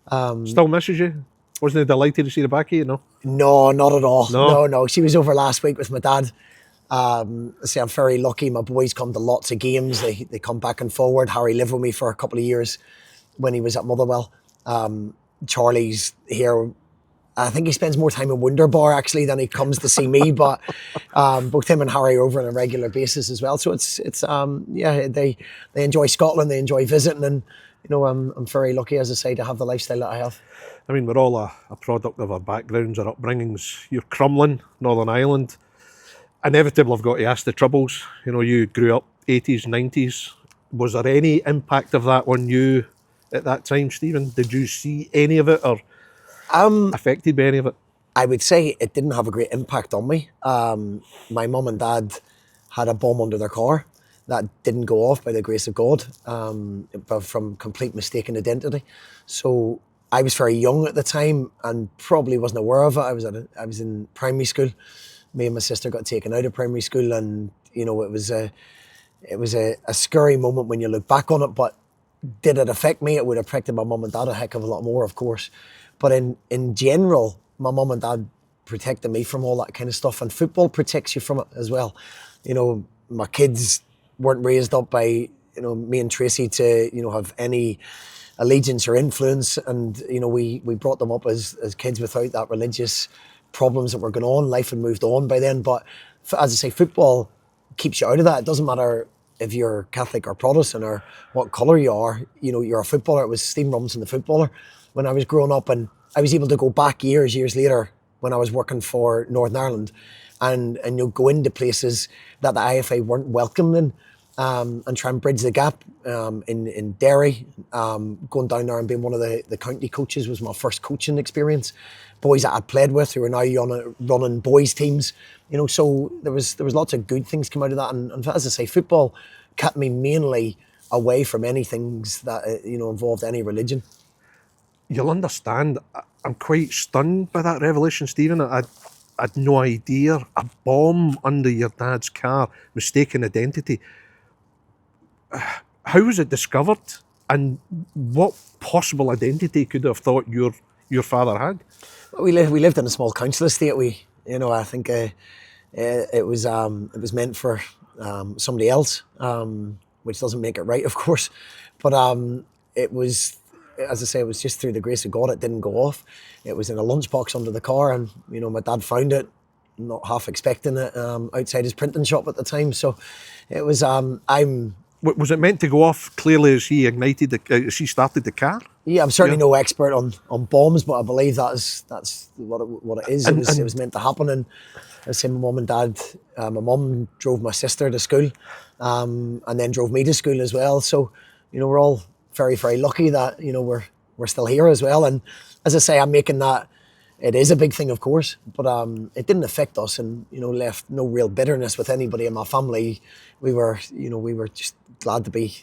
Still misses you? Wasn't he delighted to see the back of you, no? No, not at all. No? No. She was over last week with my dad. See, I'm very lucky. My boys come to lots of games. They come back and forward. Harry lived with me for a couple of years when he was at Motherwell. Charlie's here. I think he spends more time in Wonderbar actually than he comes to see me. But both him and Harry are over on a regular basis as well. So it's they enjoy Scotland. They enjoy visiting, and I'm very lucky, as I say, to have the lifestyle that I have. I mean, we're all a product of our backgrounds, our upbringings. You're Crumlin, Northern Ireland. Inevitable, I've got to ask the troubles. You grew up 80s, 90s. Was there any impact of that on you at that time, Stephen? Did you see any of it or affected by any of it? I would say it didn't have a great impact on me. My mum and dad had a bomb under their car that didn't go off by the grace of God, but from complete mistaken identity. So I was very young at the time and probably wasn't aware of it. I was in primary school. Me and my sister got taken out of primary school, and it was a scary moment when you look back on it. But did it affect me? It would have affected my mum and dad a heck of a lot more, of course. But in general, my mum and dad protected me from all that kind of stuff, and football protects you from it as well. My kids weren't raised up by me and Tracy to have any allegiance or influence, and we brought them up as kids without that religious problems that were going on. Life had moved on by then, but as I say, football keeps you out of that. It doesn't matter if you're Catholic or Protestant or what colour you are. You're a footballer. It was Stephen Robinson, the footballer, when I was growing up, and I was able to go back years later when I was working for Northern Ireland, and you'll go into places that the IFA weren't welcoming, and try and bridge the gap. In Derry, going down there and being one of the county coaches was my first coaching experience. Boys that I'd played with who are now running boys teams, so there was lots of good things come out of that. And as I say, football kept me mainly away from any things that involved any religion. You'll understand, I'm quite stunned by that revelation, Stephen. I had no idea. A bomb under your dad's car, mistaken identity. How was it discovered, and what possible identity could have thought your father had? We lived in a small council estate. I think it was meant for somebody else, which doesn't make it right, of course. But it was, as I say, it was just through the grace of God. It didn't go off. It was in a lunchbox under the car, and my dad found it, not half expecting it, outside his printing shop at the time. So it was. Was it meant to go off clearly as he started the car? Yeah, I'm certainly no expert on bombs, but I believe that's what it is. It was meant to happen. And I say my mum and dad, my mum drove my sister to school, and then drove me to school as well. So, we're all very, very lucky that, we're still here as well. And as I say, I'm making that, it is a big thing, of course, but it didn't affect us, and left no real bitterness with anybody in my family. We were just glad to be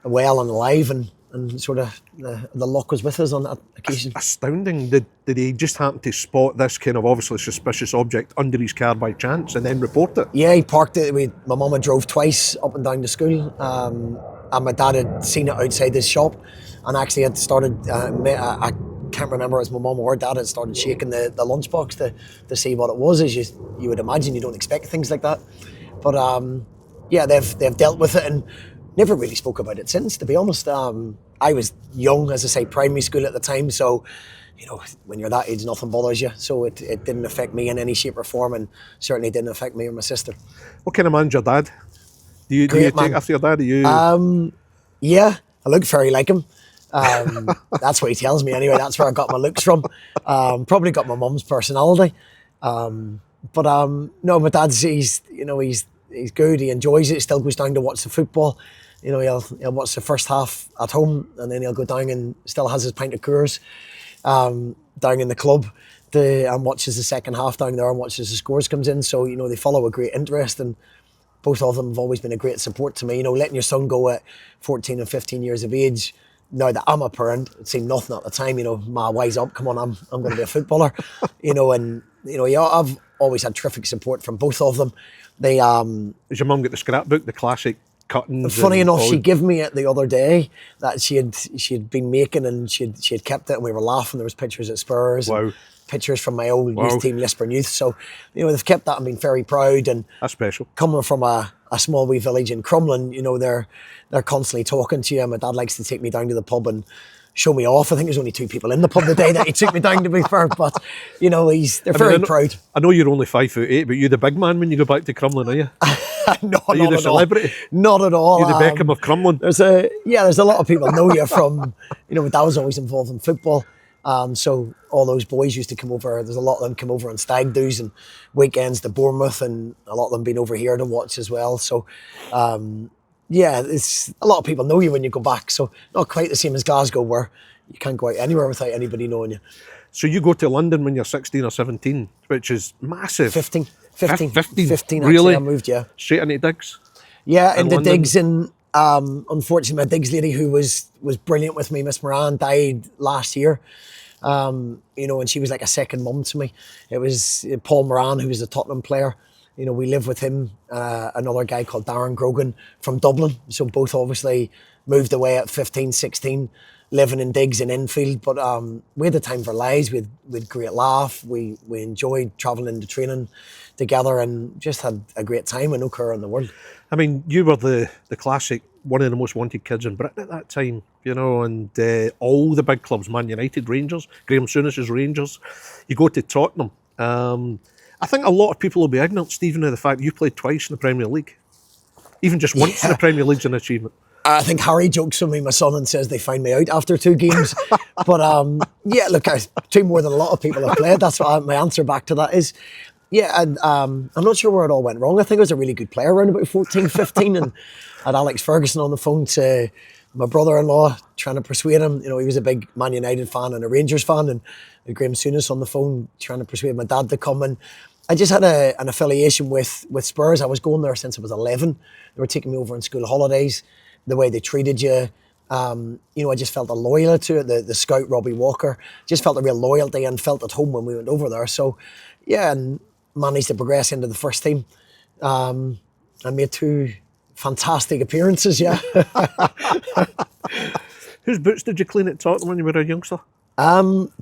well and alive, and sort of the luck was with us on that occasion. Astounding. Did he just happen to spot this kind of obviously suspicious object under his car by chance and then report it? Yeah, he parked it. My mum had drove twice up and down to school, and my dad had seen it outside his shop, and actually had started. I can't remember, as my mum or dad had started shaking the lunchbox to see what it was. As you would imagine, you don't expect things like that, but yeah, they've dealt with it and never really spoke about it since, to be honest. I was young, as I say, primary school at the time, so when you're that age, nothing bothers you. So it didn't affect me in any shape or form, and certainly didn't affect me or my sister. What kind of man's your dad? Do you take after your dad? Yeah, I look very like him. That's what he tells me anyway. That's where I got my looks from. Probably got my mum's personality. But no, my dad's he's good. He enjoys it. He still goes down to watch the football. He'll watch the first half at home, and then he'll go down and still has his pint of Coors down in the club and watches the second half down there and watches the scores comes in. So they follow a great interest, and both of them have always been a great support to me. Letting your son go at 14 and 15 years of age. Now that I'm a parent, it seemed nothing at the time. Ma, wise up, come on, I'm going to be a footballer. I've always had terrific support from both of them. They Has your mum got the scrapbook, the classic cuttings. Funny and enough, all- she gave me it the other day that she had been making, and she had kept it, and we were laughing. There was pictures at Spurs, Wow. and pictures from my old Wow. youth team, Lisburn Youth. So, they've kept that and been very proud. And That's special. coming from a small wee village in Crumlin, they're constantly talking to you. And my dad likes to take me down to the pub and show me off. I think there's only 2 people in the pub the day that he took me down, to be fair. But they're very proud. I know you're only 5'8", but you're the big man when you go back to Crumlin, are you? No, Are you not the at celebrity? all. Not at all. You're the Beckham of Crumlin. There's a lot of people know you from, my dad was always involved in football. So all those boys used to come over. There's a lot of them come over on stag do's and weekends to Bournemouth, and a lot of them been over here to watch as well. So, it's a lot of people know you when you go back. So not quite the same as Glasgow, where you can't go out anywhere without anybody knowing you. So you go to London when you're 16 or 17, which is massive. 15 15, actually, really? I moved, yeah. Straight into digs? Yeah, In into London? digs, and unfortunately my digs lady, who was brilliant with me, Miss Moran, died last year. And she was like a second mum to me. It was Paul Moran, who was a Tottenham player. We lived with him, another guy called Darren Grogan from Dublin. So both obviously moved away at 15, 16, living in digs in Enfield. But we had the time of our lives. We had great laugh. We enjoyed travelling to training together and just had a great time with no care in the world. I mean, you were the classic, one of the most wanted kids in Britain at that time, and all the big clubs, Man United, Rangers, Graeme Souness' Rangers. You go to Tottenham. I think a lot of people will be ignorant, Stephen, of the fact that you played twice in the Premier League. Even just once in the Premier League's an achievement. I think Harry jokes with me, my son, and says they find me out after 2 games. But look, 2 more than a lot of people have played. That's what my answer back to that is. Yeah, and I'm not sure where it all went wrong. I think I was a really good player around about 14, 15, and I had Alex Ferguson on the phone to my brother-in-law, trying to persuade him. He was a big Man United fan and a Rangers fan, and Graeme Souness on the phone trying to persuade my dad to come. And I just had an affiliation with Spurs. I was going there since I was 11. They were taking me over on school holidays. The way they treated you, I just felt a loyalty to it. The scout Robbie Walker, just felt a real loyalty and felt at home when we went over there. So, yeah, and managed to progress into the first team. I made 2 fantastic appearances, yeah. Whose boots did you clean at Tottenham when you were a youngster?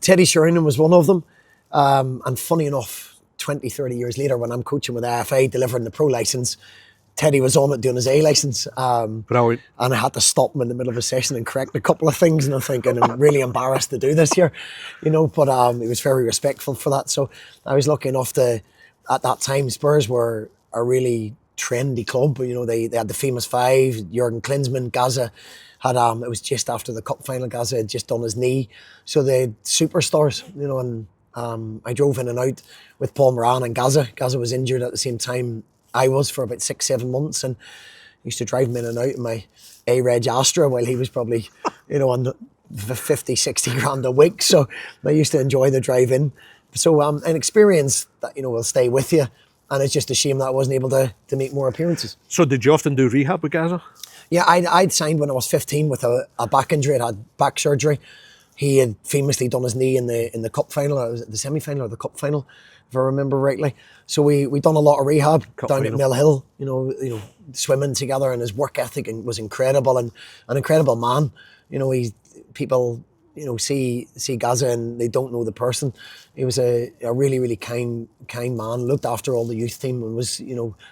Teddy Sheringham was one of them. And funny enough, 20, 30 years later, when I'm coaching with AFA, delivering the pro licence, Teddy was on it doing his A licence. Brilliant. And I had to stop him in the middle of a session and correct a couple of things. And I'm thinking, I'm really embarrassed to do this here, but he was very respectful for that. So I was lucky enough to, at that time, Spurs were a really trendy club. They had the famous 5, Jurgen Klinsmann, Gaza had, it was just after the cup final, Gaza had just done his knee. So they had superstars, and I drove in and out with Paul Moran and Gaza. Gaza was injured at the same time I was for about 6-7 months, and I used to drive him in and out in my A-Reg Astra while he was probably, on the 50, 60 grand a week. So I used to enjoy the drive in. So an experience that, will stay with you. And it's just a shame that I wasn't able to make more appearances. So did you often do rehab with Gaza? Yeah, I'd signed when I was 15 with a back injury. I'd had back surgery. He had famously done his knee in the cup final, or was it the semi-final or the cup final, if I remember rightly. So we done a lot of rehab down at Mill Hill, swimming together, and his work ethic was incredible, and an incredible man. People see Gaza and they don't know the person. He was a really, really kind man, looked after all the youth team, and was,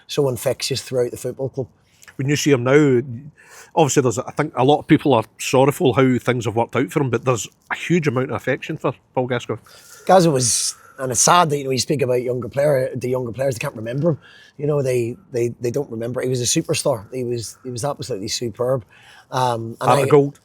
so infectious throughout the football club. When you see him now, obviously I think a lot of people are sorrowful how things have worked out for him, but there's a huge amount of affection for Paul Gascoigne. Gaza was, and it's sad that you speak about the younger players, they can't remember him. They don't remember. He was a superstar. He was absolutely superb. Heart of gold.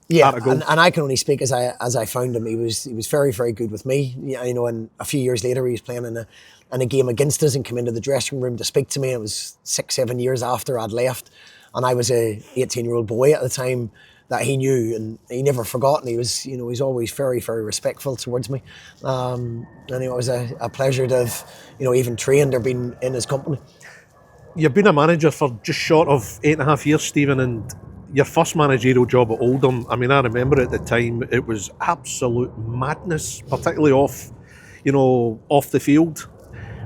Yeah, and I can only speak as I found him. He was very, very good with me. And a few years later he was playing in a game against us and came into the dressing room to speak to me. It was 6-7 years after I'd left, and I was a 18-year-old boy at the time that he knew, and he never forgot. And he was, he's always very, very respectful towards me. And it was a pleasure to have, even trained or been in his company. You've been a manager for just short of 8.5 years, Stephen, and your first managerial job at Oldham, I mean, I remember at the time it was absolute madness, particularly off the field.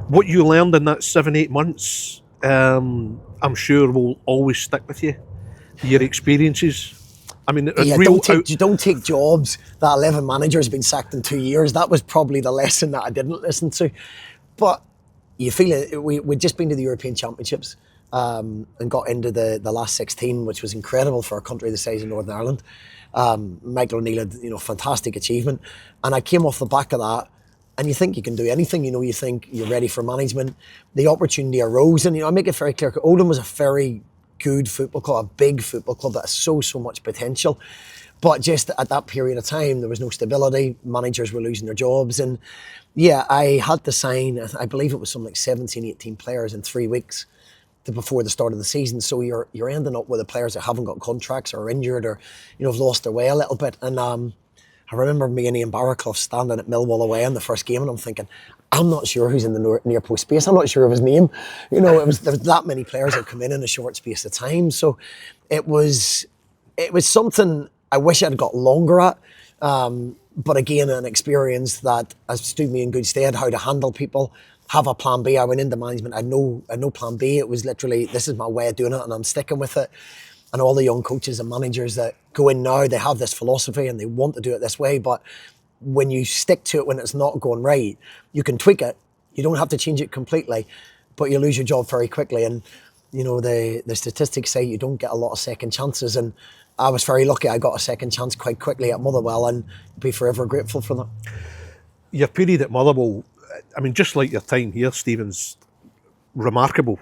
What you learned in that 7-8 months I'm sure will always stick with you. Your experiences. I mean, Yeah, real don't take jobs. That 11 managers been sacked in 2 years. That was probably the lesson that I didn't listen to. But you feel it. We'd just been to the European Championships and got into the last 16, which was incredible for a country the size of Northern Ireland. Michael O'Neill had, fantastic achievement. And I came off the back of that, and you think you can do anything. You think you're ready for management. The opportunity arose, and I make it very clear, Oldham was a very good football club, a big football club that has so much potential. But just at that period of time, there was no stability. Managers were losing their jobs. And yeah, I had to sign, I believe it was something like 17, 18 players in 3 weeks before the start of the season. So you're ending up with the players that haven't got contracts or are injured or, have lost their way a little bit. And I remember me and Ian Barraclough standing at Millwall away in the first game, and I'm thinking, I'm not sure who's in the near post space. I'm not sure of his name. There was that many players that come in a short space of time. So it was something I wish I'd got longer at. But again, an experience that has stood me in good stead, how to handle people, have a plan B. I went into management, I had no plan B. It was literally, this is my way of doing it and I'm sticking with it. And all the young coaches and managers that go in now, they have this philosophy and they want to do it this way. But when you stick to it when it's not going right, you can tweak it. You don't have to change it completely, but you lose your job very quickly. And, the statistics say you don't get a lot of second chances. And I was very lucky. I got a second chance quite quickly at Motherwell and be forever grateful for that. Your period at Motherwell, I mean, just like your time here, Stephen's remarkable.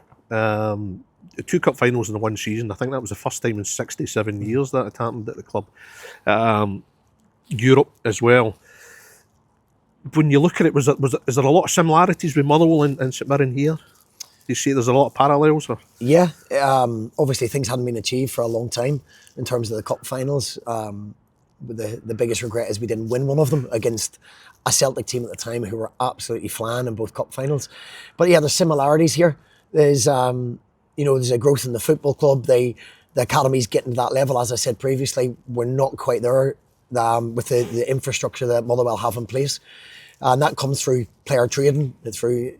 2 cup finals in one season. I think that was the first time in 67 years that had happened at the club. Europe as well. When you look at it, is there a lot of similarities with Motherwell and St Mirren here? Do you see there's a lot of parallels? Or? Yeah, obviously things hadn't been achieved for a long time in terms of the cup finals. The biggest regret is we didn't win one of them against a Celtic team at the time who were absolutely flying in both cup finals. But yeah, there's similarities here. There's there's a growth in the football club. The academy's getting to that level. As I said previously, we're not quite there with the infrastructure that Motherwell have in place. And that comes through player trading, through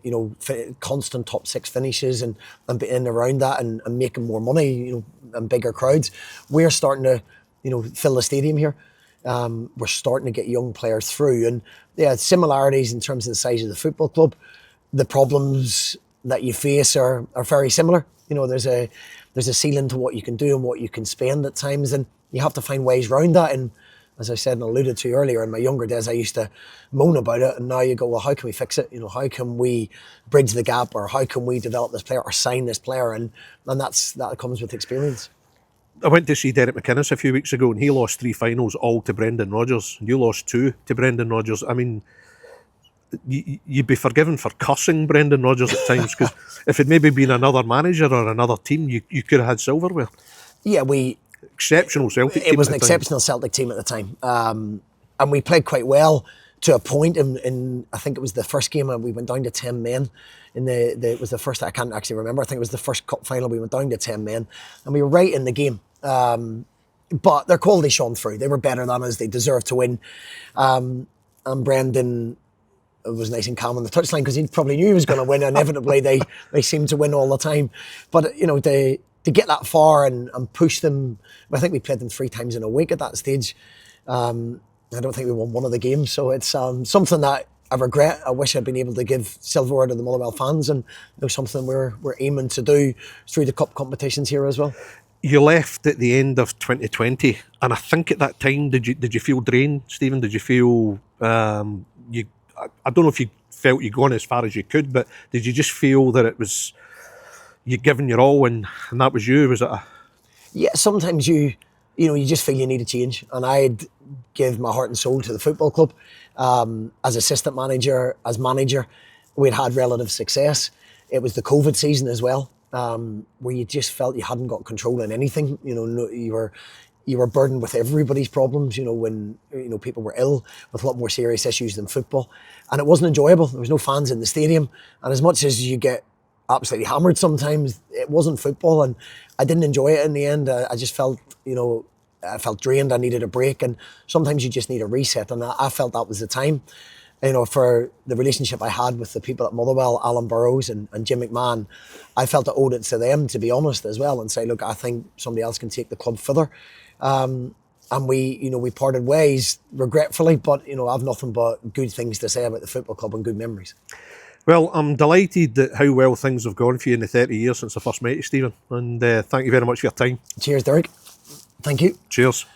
constant top 6 finishes and being around that and making more money, and bigger crowds. We're starting to fill the stadium here. We're starting to get young players through, and yeah, similarities in terms of the size of the football club. The problems that you face are very similar. There's a ceiling to what you can do and what you can spend at times, and you have to find ways around that. And as I said and alluded to earlier, in my younger days, I used to moan about it, and now you go, well, how can we fix it? How can we bridge the gap, or how can we develop this player or sign this player? And that comes with experience. I went to see Derek McGregor a few weeks ago, and he lost 3 finals all to Brendan Rodgers. You lost 2 to Brendan Rodgers. I mean, you'd be forgiven for cussing Brendan Rodgers at times, because if it maybe been another manager or another team, you could have had silverware. Yeah, exceptional Celtic team. It was an exceptional Celtic team at the time, and we played quite well to a point. In I think it was the first game we went down to 10 men. It was the first, I can't actually remember. I think it was the first cup final. We went down to 10 men, and we were right in the game. But their quality shone through. They were better than us. They deserved to win. And Brendan was nice and calm on the touchline because he probably knew he was going to win. Inevitably, they seemed to win all the time. But to get that far and push them, I think we played them 3 times in a week at that stage. I don't think we won one of the games. So it's something that I regret. I wish I'd been able to give silverware to the Motherwell fans, and something we're aiming to do through the cup competitions here as well. You left at the end of 2020, and I think at that time, did you feel drained, Stephen? Did you feel I don't know if you felt you'd gone as far as you could, but did you just feel that it was you'd given your all and that was you? Was it Yeah, sometimes you just feel you need a change, and I'd give my heart and soul to the football club. As assistant manager, as manager, we'd had relative success. It was the COVID season as well, where you just felt you hadn't got control in anything. You were burdened with everybody's problems, when people were ill with a lot more serious issues than football. And it wasn't enjoyable. There was no fans in the stadium. And as much as you get absolutely hammered sometimes, it wasn't football. And I didn't enjoy it in the end. I just felt, I felt drained. I needed a break. And sometimes you just need a reset. And I felt that was the time. you know, for the relationship I had with the people at Motherwell, Alan Burrows and Jim McMahon, I felt I owed it to them, to be honest, as well, and say, look, I think somebody else can take the club further. And we parted ways regretfully, but, you know, I've nothing but good things to say about the football club and good memories. Well, I'm delighted at how well things have gone for you in the 30 years since I first met you, Stephen. And thank you very much for your time. Cheers, Derek. Thank you. Cheers.